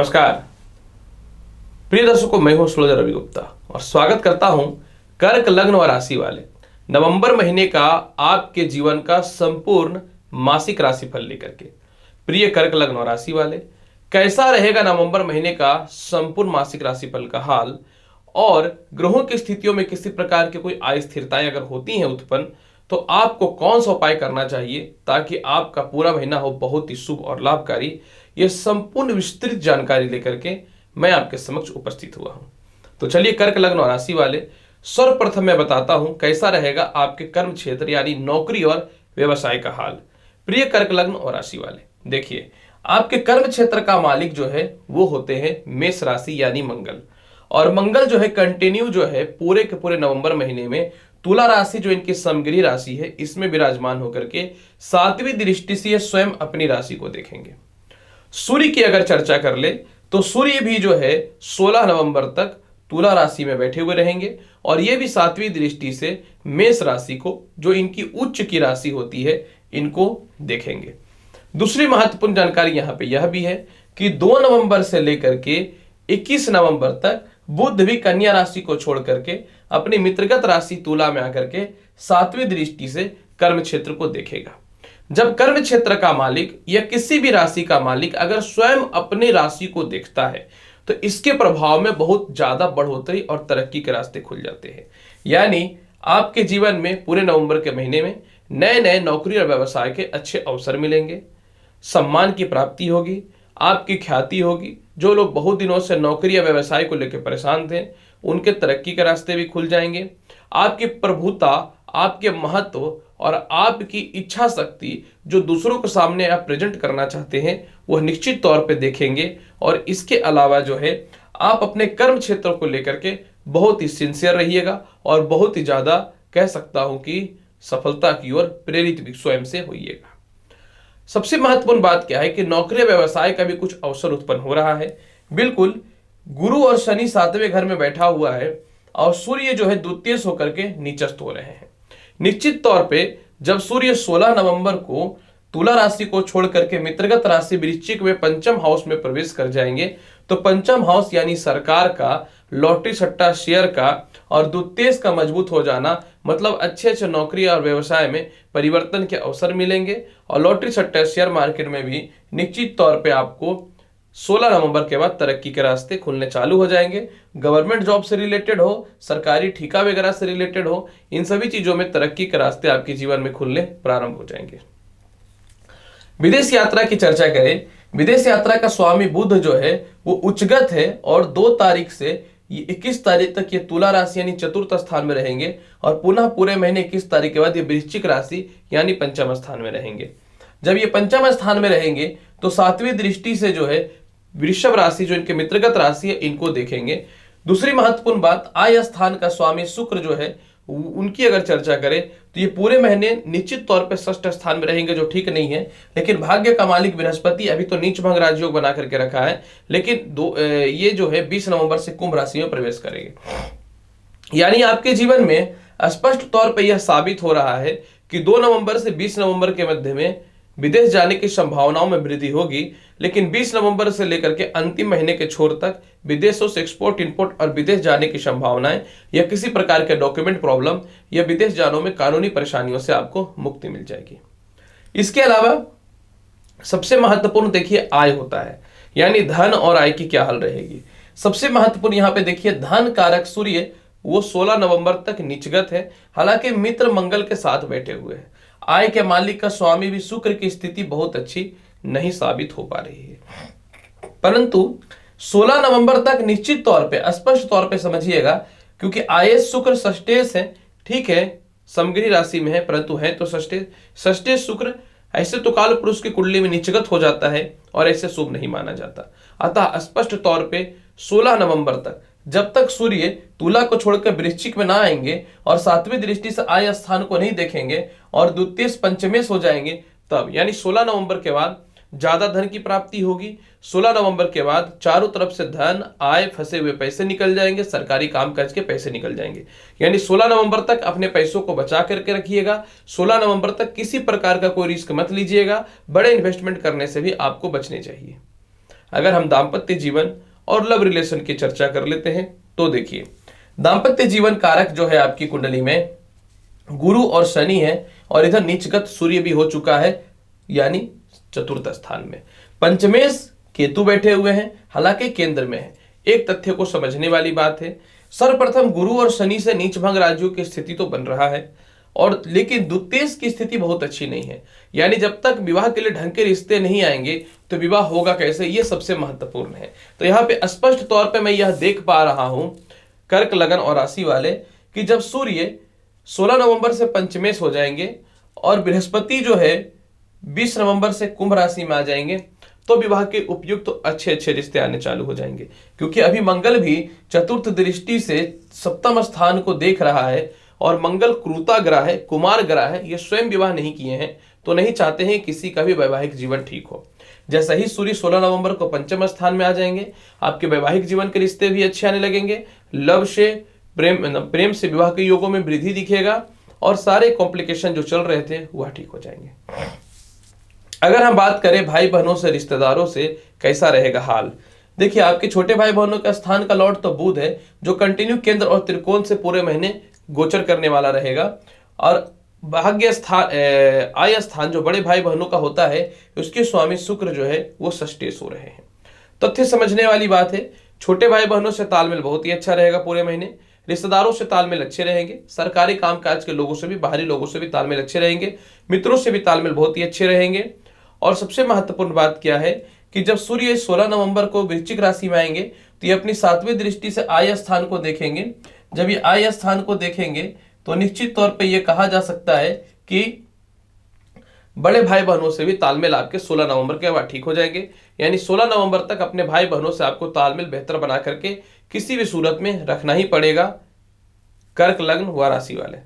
नमस्कार प्रिय दर्शकों, मैं हूं सूरज रवि गुप्ता और स्वागत करता हूं कर्क लग्न और राशि वाले नवंबर महीने का आपके जीवन का संपूर्ण मासिक राशिफल लेकर के। प्रिय कर्क लग्न और राशि वाले, कैसा रहेगा नवंबर महीने का संपूर्ण मासिक राशिफल का हाल और ग्रहों की स्थितियों में किसी प्रकार की कोई अस्थिरताएं अगर होती हैं उत्पन्न, तो आपको कौन सा उपाय करना चाहिए ताकि आपका पूरा महीना हो बहुत ही शुभ और लाभकारी। यह संपूर्ण विस्तृत जानकारी लेकर के मैं आपके समक्ष उपस्थित हुआ हूं। तो चलिए कर्क लग्न और राशि वाले, सर्वप्रथम मैं बताता हूं कैसा रहेगा आपके कर्म क्षेत्र यानी नौकरी और व्यवसाय का हाल। प्रिय कर्क लग्न और राशि वाले, देखिए आपके कर्म क्षेत्र का मालिक जो है वो होते हैं मेष राशि यानी मंगल। और मंगल जो है कंटिन्यू जो है पूरे के पूरे नवंबर महीने में तुला राशि जो इनकी समग्री राशि है इसमें विराजमान होकर के 7वीं दृष्टि से स्वयं अपनी राशि को देखेंगे। सूर्य की अगर चर्चा कर ले तो सूर्य भी जो है 16 नवंबर तक तुला राशि में बैठे हुए रहेंगे और ये भी 7वीं दृष्टि से मेष राशि को, जो इनकी उच्च की राशि होती है, इनको देखेंगे। दूसरी महत्वपूर्ण जानकारी यहां पे यह भी है कि 2 नवंबर से लेकर के 21 नवंबर तक बुध भी कन्या राशि को छोड़ करके अपनी मित्रगत राशि तुला में आकर के 7वीं दृष्टि से कर्म क्षेत्र को देखेगा। जब कर्म क्षेत्र का मालिक या किसी भी राशि का मालिक अगर स्वयं अपनी राशि को देखता है तो इसके प्रभाव में बहुत ज्यादा बढ़ोतरी और तरक्की के रास्ते खुल जाते हैं। यानी आपके जीवन में पूरे नवंबर के महीने में नए नए नौकरी और व्यवसाय के अच्छे अवसर मिलेंगे, सम्मान की प्राप्ति होगी, आपकी ख्याति होगी। जो लोग बहुत दिनों से नौकरी या व्यवसाय को लेकर परेशान थे उनके तरक्की के रास्ते भी खुल जाएंगे। आपकी प्रभुता, आपके महत्व और आपकी इच्छा शक्ति जो दूसरों के सामने आप प्रेजेंट करना चाहते हैं वह निश्चित तौर पे देखेंगे। और इसके अलावा जो है आप अपने कर्म क्षेत्र को लेकर के बहुत ही सिंसियर रहिएगा और बहुत ही ज्यादा कह सकता हूं कि सफलता की ओर प्रेरित भी स्वयं से होइएगा। सबसे महत्वपूर्ण बात क्या है कि नौकरी व्यवसाय का भी कुछ अवसर उत्पन्न हो रहा है। बिल्कुल, गुरु और शनि 7वें घर में बैठा हुआ है और सूर्य जो है द्वितीय होकर के नीचस्थ हो रहे हैं। निश्चित तौर पे जब सूर्य 16 नवंबर को तुला राशि को छोड़ करके मित्रगत राशि वृश्चिक में पंचम हाउस में प्रवेश कर जाएंगे तो पंचम हाउस यानी सरकार का, लॉटरी सट्टा शेयर का और द्वितीय का मजबूत हो जाना, मतलब अच्छे अच्छे नौकरी और व्यवसाय में परिवर्तन के अवसर मिलेंगे। और लॉटरी सट्टा शेयर मार्केट में भी निश्चित तौर पे आपको 16 नवंबर के बाद तरक्की के रास्ते खुलने चालू हो जाएंगे। गवर्नमेंट जॉब से रिलेटेड हो, सरकारी ठेका वगैरह से रिलेटेड हो, इन सभी चीजों में तरक्की के रास्ते आपके जीवन में खुलने प्रारंभ हो जाएंगे। विदेश यात्रा की चर्चा करें, विदेश यात्रा का स्वामी बुध जो है वो उच्चगत है और 2 तारीख से 21 तारीख तक ये तुला राशि यानी चतुर्थ स्थान में रहेंगे और पुनः पूरे महीने 21 तारीख के बाद ये वृश्चिक राशि यानी पंचम स्थान में रहेंगे। जब ये पंचम स्थान में रहेंगे तो 7वीं दृष्टि से जो है वृषभ राशि जो इनके मित्रगत राशि है इनको देखेंगे। दूसरी महत्वपूर्ण बात, आय स्थान का स्वामी शुक्र जो है उनकी अगर चर्चा करें तो ये पूरे महीने निश्चित तौर पे 6ठ स्थान में रहेंगे, जो ठीक नहीं है। लेकिन भाग्य का मालिक बृहस्पति अभी तो नीच भंग राजयोग बना करके रखा है, लेकिन ये जो है 20 नवंबर से कुंभ राशि में प्रवेश करेंगे। यानी आपके जीवन में स्पष्ट तौर पर यह साबित हो रहा है कि 2 नवंबर से 20 नवंबर के मध्य में विदेश जाने की संभावनाओं में वृद्धि होगी। लेकिन 20 नवंबर से लेकर के अंतिम महीने के छोर तक विदेशों से एक्सपोर्ट इंपोर्ट और विदेश जाने की संभावनाएं या किसी प्रकार के डॉक्यूमेंट प्रॉब्लम या विदेश जाने में कानूनी परेशानियों से आपको मुक्ति मिल जाएगी। इसके अलावा सबसे महत्वपूर्ण देखिए आय होता है, यानी धन और आय की क्या हाल रहेगी। सबसे महत्वपूर्ण यहां पे देखिए धन कारक सूर्य वो 16 नवंबर तक नीचगत है, हालांकि मित्र मंगल के साथ बैठे हुए हैं। आय के मालिक का स्वामी भी शुक्र की स्थिति बहुत अच्छी नहीं साबित हो पा रही है, परंतु 16 नवंबर तक निश्चित तौर पे स्पष्ट तौर पे समझिएगा, क्योंकि आयस शुक्र षष्ठेश है, ठीक है समग्री राशि में है परंतु है तो षष्ठेश शुक्र ऐसे तो काल पुरुष की कुंडली में नीचगत हो जाता है और ऐसे शुभ नहीं माना जाता। अतः स्पष्ट तौर पे 16 नवंबर तक जब तक सूर्य तुला को छोड़कर वृश्चिक में ना आएंगे और 7वीं दृष्टि से आय स्थान को नहीं देखेंगे और द्वितीय पंचमेश हो जाएंगे, तब यानी 16 नवंबर के बाद ज्यादा धन की प्राप्ति होगी। 16 नवंबर के बाद चारों तरफ से धन, आय, फंसे हुए पैसे निकल जाएंगे, सरकारी कामकाज के पैसे निकल जाएंगे। यानी 16 नवंबर तक अपने पैसों को बचा करके रखिएगा। 16 नवंबर तक किसी प्रकार का कोई रिस्क मत लीजिएगा, बड़े इन्वेस्टमेंट करने से भी आपको बचने चाहिए। अगर हम दाम्पत्य जीवन और लव रिलेशन की चर्चा कर लेते हैं तो देखिए, दाम्पत्य जीवन कारक जो है आपकी कुंडली में गुरु और शनि है, और इधर नीचगत सूर्य भी हो चुका है, यानी चतुर्थ स्थान में। पंचमेश केतु बैठे हुए हैं, हालांकि केंद्र में है। एक तथ्य को समझने वाली बात है, सर्वप्रथम गुरु और शनि से नीच भंग राजयोग की स्थिति तो बन रहा है, और लेकिन द्वितीय की स्थिति बहुत अच्छी नहीं है। यानी जब तक विवाह के लिए ढंग के रिश्ते नहीं आएंगे तो विवाह होगा कैसे, ये सबसे महत्वपूर्ण है। तो यहाँ पे स्पष्ट तौर पे मैं यह देख पा रहा हूं कर्क लगन और राशि वाले कि जब सूर्य 16 नवंबर से पंचमेश हो जाएंगे और बृहस्पति जो है 20 नवंबर से कुंभ राशि में आ जाएंगे, तो विवाह के उपयुक्त तो अच्छे अच्छे रिश्ते आने चालू हो जाएंगे। क्योंकि अभी मंगल भी चतुर्थ दृष्टि से सप्तम स्थान को देख रहा है, और मंगल क्रूता ग्रह है, कुमार ग्रह है, ये स्वयं विवाह नहीं किए हैं तो नहीं चाहते हैं किसी का भी वैवाहिक जीवन ठीक हो। जैसा ही सूर्य 16 नवंबर को पंचम स्थान में आ जाएंगे, आपके वैवाहिक जीवन के रिश्ते भी अच्छे आने लगेंगे। लव से प्रेम से विवाह के योगों में वृद्धि दिखेगा, और सारे कॉम्प्लिकेशन जो चल रहे थे वह ठीक हो जाएंगे। अगर हम बात करें भाई बहनों से, रिश्तेदारों से कैसा रहेगा हाल, देखिए आपके छोटे भाई बहनों का स्थान का लॉर्ड तो बुध है, जो कंटिन्यू केंद्र और त्रिकोण से पूरे महीने गोचर करने वाला रहेगा। और भाग्य स्थान आय स्थान जो बड़े भाई बहनों का होता है, उसके स्वामी शुक्र जो है वो षष्ठेश हो रहे हैं। तथ्य समझने वाली बात है, छोटे भाई बहनों से तालमेल बहुत ही अच्छा रहेगा पूरे महीने। रिश्तेदारों से तालमेल अच्छे रहेंगे, सरकारी कामकाज के लोगों से भी, बाहरी लोगों से भी तालमेल अच्छे रहेंगे, मित्रों से भी तालमेल बहुत ही अच्छे रहेंगे। और सबसे महत्वपूर्ण बात क्या है कि जब सूर्य 16 नवंबर को वृश्चिक राशि में आएंगे तो ये अपनी 7वीं दृष्टि से आय स्थान को देखेंगे। जब ये आय स्थान को देखेंगे तो निश्चित तौर पे ये कहा जा सकता है कि बड़े भाई बहनों से भी तालमेल आपके 16 नवंबर के बाद ठीक हो जाएंगे। यानी 16 नवंबर तक अपने भाई बहनों से आपको तालमेल बेहतर बना करके किसी भी सूरत में रखना ही पड़ेगा। कर्क लग्न व राशि वाले,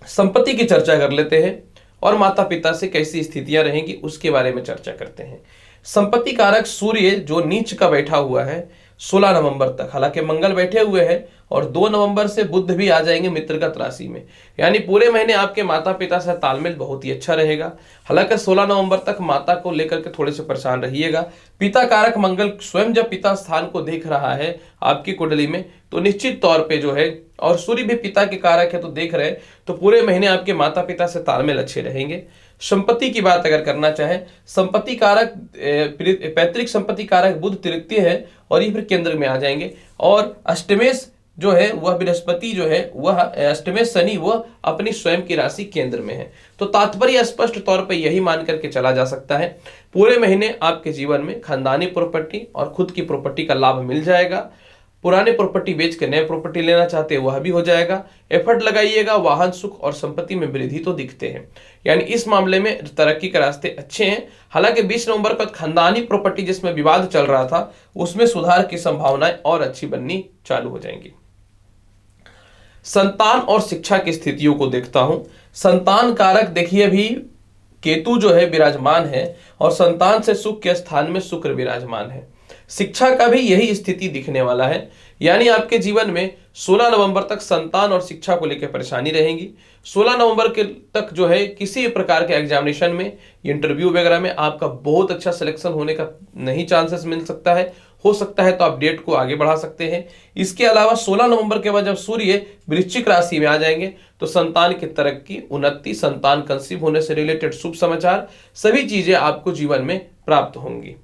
संपत्ति की चर्चा कर लेते हैं और माता पिता से कैसी स्थितियां रहेंगी उसके बारे में चर्चा करते हैं। संपत्ति कारक सूर्य जो नीच का बैठा हुआ है 16 नवंबर तक, हालांकि मंगल बैठे हुए हैं, और 2 नवंबर से बुध भी आ जाएंगे मित्रगत राशि में। यानी पूरे महीने आपके माता पिता से तालमेल बहुत ही अच्छा रहेगा। हालांकि 16 नवंबर तक माता को लेकर के थोड़े से परेशान रहिएगा। पिता कारक मंगल स्वयं जब पिता स्थान को देख रहा है आपकी कुंडली में, तो निश्चित तौर पे जो है, और सूर्य भी पिता के कारक है तो देख रहे हैं, तो पूरे महीने आपके माता पिता से तालमेल अच्छे रहेंगे। संपत्ति की बात अगर करना चाहे, संपत्ति कारक पैतृक संपत्ति कारक बुध तृतीय है, और ये फिर केंद्र में आ जाएंगे। और अष्टमेश जो है वह बृहस्पति जो है वह अष्टमेश शनि वह अपनी स्वयं की राशि केंद्र में है। तो तात्पर्य स्पष्ट तौर पर यही मान करके चला जा सकता है, पूरे महीने आपके जीवन में खानदानी प्रॉपर्टी और खुद की प्रॉपर्टी का लाभ मिल जाएगा। पुराने प्रॉपर्टी बेच के नए प्रॉपर्टी लेना चाहते हैं वह भी हो जाएगा। एफर्ट लगाइएगा, वाहन सुख और संपत्ति में वृद्धि तो दिखते हैं। यानी इस मामले में तरक्की के रास्ते अच्छे हैं। हालांकि 20 नवंबर का खानदानी प्रॉपर्टी जिसमें विवाद चल रहा था उसमें सुधार की संभावनाएं और अच्छी बननी चालू हो जाएंगी। संतान और शिक्षा की स्थितियों को देखता हूं। संतान कारक देखिए अभी केतु जो है विराजमान है, और संतान से सुख के स्थान में शुक्र विराजमान है। शिक्षा का भी यही स्थिति दिखने वाला है। यानी आपके जीवन में 16 नवंबर तक संतान और शिक्षा को लेकर परेशानी रहेगी। 16 नवंबर के तक जो है किसी प्रकार के एग्जामिनेशन में, इंटरव्यू वगैरह में आपका बहुत अच्छा सिलेक्शन होने का नहीं चांसेस मिल सकता है। हो सकता है तो आप डेट को आगे बढ़ा सकते हैं। इसके अलावा 16 नवंबर के बाद जब सूर्य वृश्चिक राशि में आ जाएंगे तो संतान की तरक्की, उन्नति, संतान कंसीव होने से रिलेटेड शुभ समाचार, सभी चीजें आपको जीवन में प्राप्त होंगी।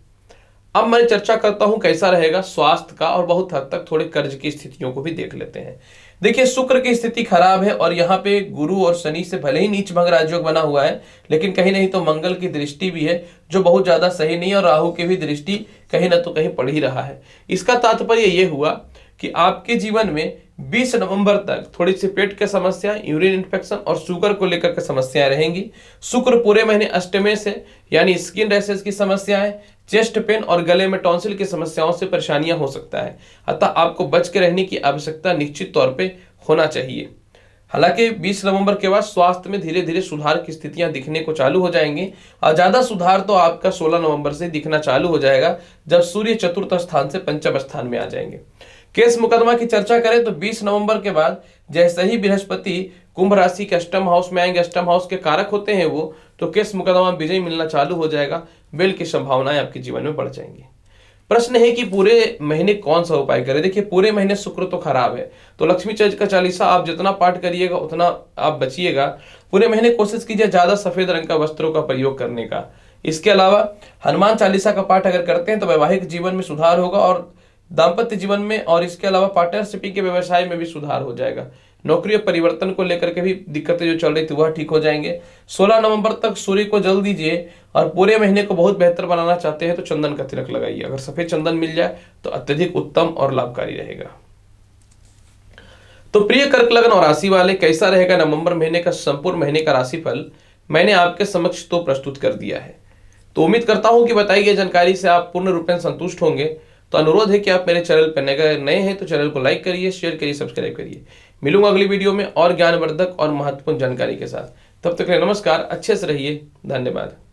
अब मैं चर्चा करता हूं कैसा रहेगा स्वास्थ्य का, और बहुत हद तक थोड़े कर्ज की स्थितियों को भी देख लेते हैं। देखिए शुक्र की स्थिति खराब है, और यहाँ पे गुरु और शनि से भले ही नीच भंग राजयोग बना हुआ है, लेकिन कहीं नहीं तो मंगल की दृष्टि भी है जो बहुत ज्यादा सही नहीं है, और राहु की भी दृष्टि कहीं ना तो कहीं पड़ ही रहा है। इसका तात्पर्य ये हुआ कि आपके जीवन में 20 नवंबर तक थोड़ी सी पेट की समस्या, यूरिन इन्फेक्शन और शुगर को लेकर के समस्याएं रहेंगी। शुक्र पूरे महीने अष्टमे से, यानी स्किन रैशेज की समस्याएं, चेस्ट पेन और गले में टॉन्सिल की समस्याओं से परेशानियां हो सकता है। अतः आपको बच के रहने की आवश्यकता निश्चित तौर पे होना चाहिए। हालांकि 20 नवंबर के बाद स्वास्थ्य में धीरे धीरे सुधार की स्थितियां दिखने को चालू हो जाएंगी, और ज्यादा सुधार तो आपका 16 नवंबर से दिखना चालू हो जाएगा जब सूर्य चतुर्थ स्थान से पंचम स्थान में आ जाएंगे। केस मुकदमा की चर्चा करें तो 20 नवंबर के बाद जैसे ही बृहस्पति कुंभ राशि के अष्टम हाउस में आएंगे, अष्टम हाउस के कारक होते हैं वो, तो केस मुकदमा विजय मिलना चालू हो जाएगा। बेल की संभावनाएं आपके जीवन में बढ़ जाएंगी। प्रश्न है कि पूरे महीने कौन सा उपाय करें। देखिए, पूरे महीने शुक्र तो खराब है, तो लक्ष्मी का चालीसा आप जितना पाठ करिएगा उतना आप बचिएगा। पूरे महीने कोशिश कीजिए ज्यादा सफेद रंग का वस्त्रों का प्रयोग करने का। इसके अलावा हनुमान चालीसा का पाठ अगर करते हैं तो वैवाहिक जीवन में सुधार होगा और दाम्पत्य जीवन में, और इसके अलावा पार्टनरशिप के व्यवसाय में भी सुधार हो जाएगा। नौकरी और परिवर्तन को लेकर के भी दिक्कतें जो चल रही थी वह ठीक हो जाएंगे। 16 नवंबर तक सूर्य को जल दीजिए, और पूरे महीने को बहुत बेहतर बनाना चाहते हैं तो चंदन का तिलक लगाइए। अगर सफेद चंदन मिल जाए तो अत्यधिक उत्तम और लाभकारी रहेगा। तो प्रिय कर्क लग्न और राशि वाले, कैसा रहेगा नवंबर महीने का संपूर्ण महीने का राशिफल मैंने आपके समक्ष तो प्रस्तुत कर दिया है। तो उम्मीद करता हूं कि बताई गई जानकारी से आप पूर्ण रूप में संतुष्ट होंगे। तो अनुरोध है कि आप मेरे चैनल पर नए हैं तो चैनल को लाइक करिए, शेयर करिए, सब्सक्राइब करिए। मिलूंगा अगली वीडियो में और ज्ञानवर्धक और महत्वपूर्ण जानकारी के साथ। तब तक के लिए नमस्कार, अच्छे से रहिए, धन्यवाद।